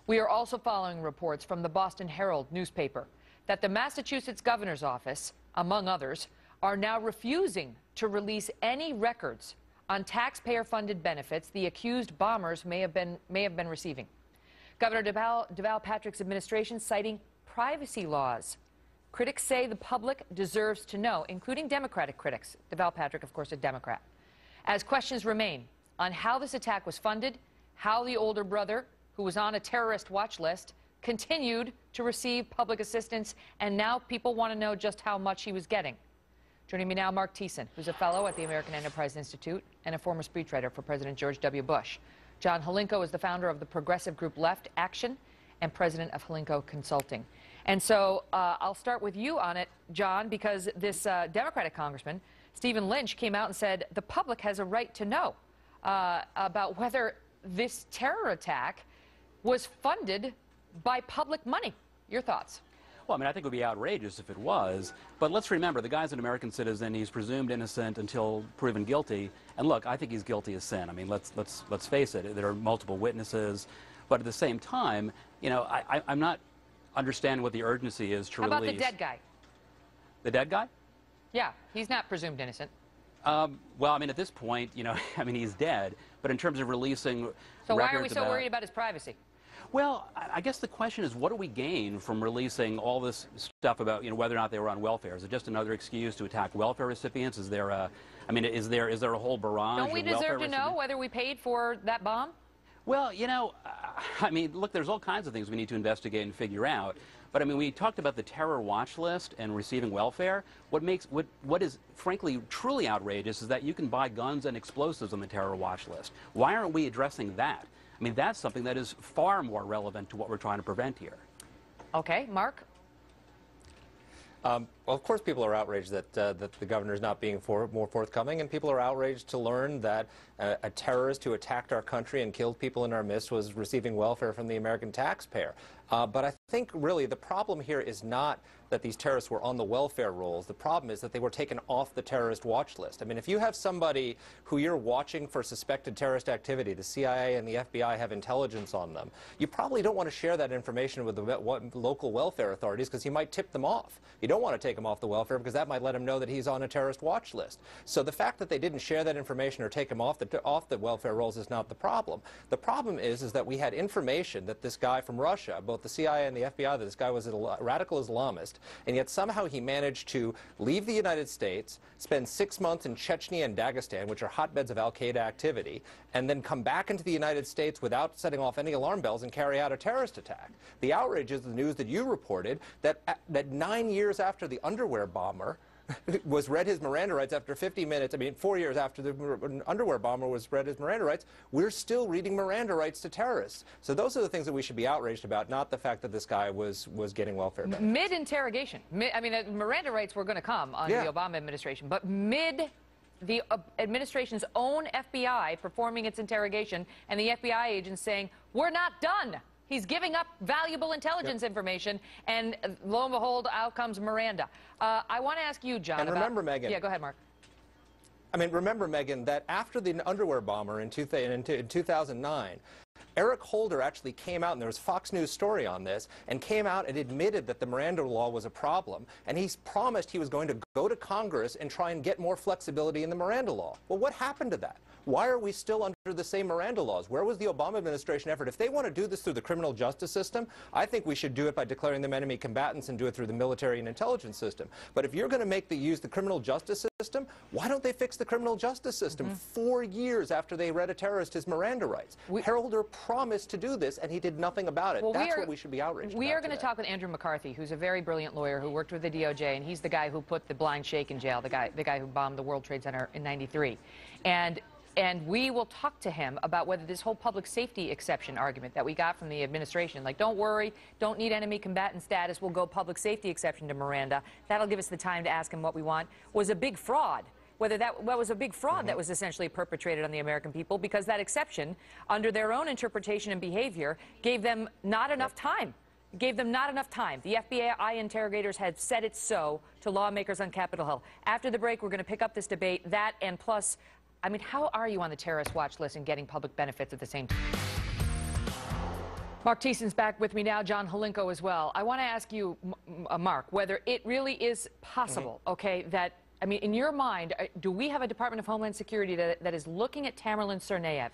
We are also following reports from the Boston Herald newspaper that the Massachusetts governor's office, among others, are now refusing to release any records on taxpayer-funded benefits the accused bombers may have been receiving. Governor Deval Patrick's administration citing privacy laws. Critics say the public deserves to know, including Democratic critics. Deval Patrick, of course, a Democrat. As questions remain on how this attack was funded, how the older brother, who was on a terrorist watch list, continued to receive public assistance, and now people want to know just how much he was getting. Joining me now, Mark Thiessen, who's a fellow at the American Enterprise Institute and a former speechwriter for President George W. Bush. John Hlinko is the founder of the progressive group Left Action and president of Hlinko Consulting. And so I'll start with you on it, John, because this Democratic congressman, Stephen Lynch, came out and said the public has a right to know about whether this terror attack was funded by public money. Your thoughts? Well, I mean, I think it would be outrageous if it was. But let's remember, the guy's an American citizen. He's presumed innocent until proven guilty. And look, I think he's guilty as sin. I mean, let's face it. There are multiple witnesses. But at the same time, you know, I'm not understanding what the urgency is to release. How about the dead guy? The dead guy? Yeah, he's not presumed innocent. Well, I mean, at this point, you know, I mean, he's dead. But in terms of releasing So why are we so worried about his privacy? Well, I guess the question is, what do we gain from releasing all this stuff about, you know, whether or not they were on welfare? Is it just another excuse to attack welfare recipients? Is there a, I mean, is there a whole barrage of welfare recipients? Don't we deserve to know whether we paid for that bomb? Well, you know, I mean, look, there's all kinds of things we need to investigate and figure out. But I mean, we talked about the terror watch list and receiving welfare. What is frankly truly outrageous is that you can buy guns and explosives on the terror watch list. Why aren't we addressing that? I mean, that's something that is far more relevant to what we're trying to prevent here. Okay, Mark? Well, of course people are outraged that the governor is not being more forthcoming, and people are outraged to learn that a terrorist who attacked our country and killed people in our midst was receiving welfare from the American taxpayer. But I think really the problem here is not that these terrorists were on the welfare rolls. The problem is that they were taken off the terrorist watch list. I mean, if you have somebody who you're watching for suspected terrorist activity, the CIA and the FBI have intelligence on them, you probably don't want to share that information with the local welfare authorities because you might tip them off. You don't want to take him off the welfare because that might let him know that he's on a terrorist watch list. So the fact that they didn't share that information or take him off the welfare rolls is not the problem. The problem is that we had information that this guy from Russia, both the CIA and the FBI, that this guy was a radical Islamist, and yet somehow he managed to leave the United States, spend 6 months in Chechnya and Dagestan, which are hotbeds of al-Qaeda activity, and then come back into the United States without setting off any alarm bells and carry out a terrorist attack. The outrage is the news that you reported that 9 years after the underwear bomber was read his Miranda rights after 50 minutes, I mean 4 years after the underwear bomber was read his Miranda rights, we're still reading Miranda rights to terrorists. So those are the things that we should be outraged about, not the fact that this guy was getting welfare benefits. Mid-interrogation. I mean, Miranda rights were going to come under the Obama administration, but mid the administration's own FBI performing its interrogation and the FBI agents saying, we're not done. He's giving up valuable intelligence information, and lo and behold, out comes Miranda. I want to ask you, John, and remember, Megyn. Yeah, go ahead, Mark. I mean, remember, Megyn, that after the underwear bomber in 2009, Eric Holder actually came out, and there was a Fox News story on this, and came out and admitted that the Miranda law was a problem, and he promised he was going to go to Congress and try and get more flexibility in the Miranda law. Well, what happened to that? Why are we still under the same Miranda laws? Where was the Obama administration effort? If they want to do this through the criminal justice system, I think we should do it by declaring them enemy combatants and do it through the military and intelligence system. But if you're going to use the criminal justice system, why don't they fix the criminal justice system 4 years after they read a terrorist his Miranda rights? Holder promised to do this, and he did nothing about it. Well, that's what we should be outraged about. We are going to talk with Andrew McCarthy, who's a very brilliant lawyer who worked with the DOJ, and he's the guy who put the blind sheikh in jail, the guy who bombed the World Trade Center in '93. And we will talk to him about whether this whole public safety exception argument that we got from the administration, like, don't worry, don't need enemy combatant status, we'll go public safety exception to Miranda, that'll give us the time to ask him what we want, was a big fraud. Whether that was a big fraud that was essentially perpetrated on the American people, because that exception, under their own interpretation and behavior, gave them not enough time. Gave them not enough time. The FBI interrogators had said it so to lawmakers on Capitol Hill. After the break, we're going to pick up this debate, that and plus, I mean, how are you on the terrorist watch list and getting public benefits at the same time? Mark Thiessen's back with me now, John Hlinko as well. I want to ask you, Mark, whether it really is possible, okay, that, I mean, in your mind, do we have a Department of Homeland Security that is looking at Tamerlan Tsarnaev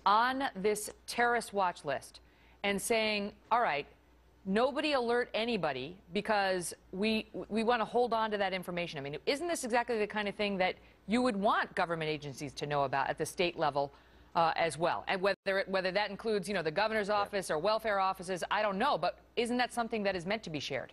on this terrorist watch list and saying, all right, nobody alert anybody because we want to hold on to that information? I mean, isn't this exactly the kind of thing that you would want government agencies to know about at the state level as well? And whether that includes, you know, the governor's office or welfare offices, I don't know, but isn't that something that is meant to be shared?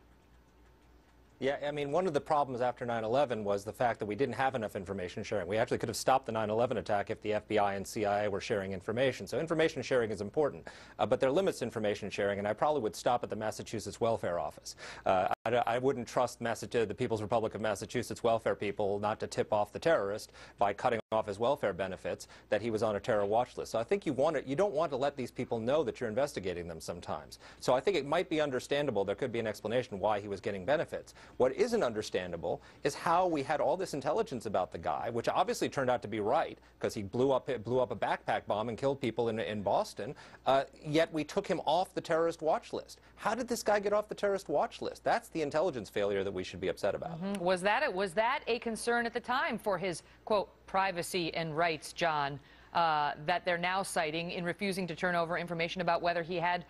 Yeah, I mean, one of the problems after 9/11 was the fact that we didn't have enough information sharing. We actually could have stopped the 9/11 attack if the FBI and CIA were sharing information. So information sharing is important, but there are limits to information sharing, and I probably would stop at the Massachusetts Welfare Office. I wouldn't trust the People's Republic of Massachusetts welfare people not to tip off the terrorist by cutting off his welfare benefits that he was on a terror watch list. So I think you don't want to let these people know that you're investigating them sometimes. So I think it might be understandable, there could be an explanation why he was getting benefits. What isn't understandable is how we had all this intelligence about the guy, which obviously turned out to be right, because he blew up a backpack bomb and killed people in Boston, yet we took him off the terrorist watch list. How did this guy get off the terrorist watch list? That's the intelligence failure that we should be upset about. Was that a concern at the time for his, quote, privacy and rights, John, that they're now citing in refusing to turn over information about whether he had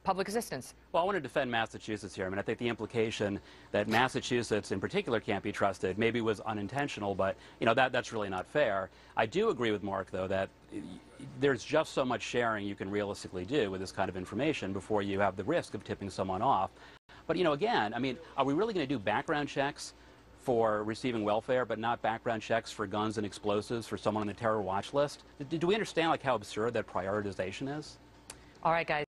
public assistance? Well, I want to defend Massachusetts here. I mean, I think the implication that Massachusetts in particular can't be trusted maybe was unintentional, but, you know, that's really not fair. I do agree with Mark, though, that there's just so much sharing you can realistically do with this kind of information before you have the risk of tipping someone off. But, you know, again, I mean, are we really going to do background checks for receiving welfare, but not background checks for guns and explosives for someone on the terror watch list? Do we understand, like, how absurd that prioritization is? All right, guys.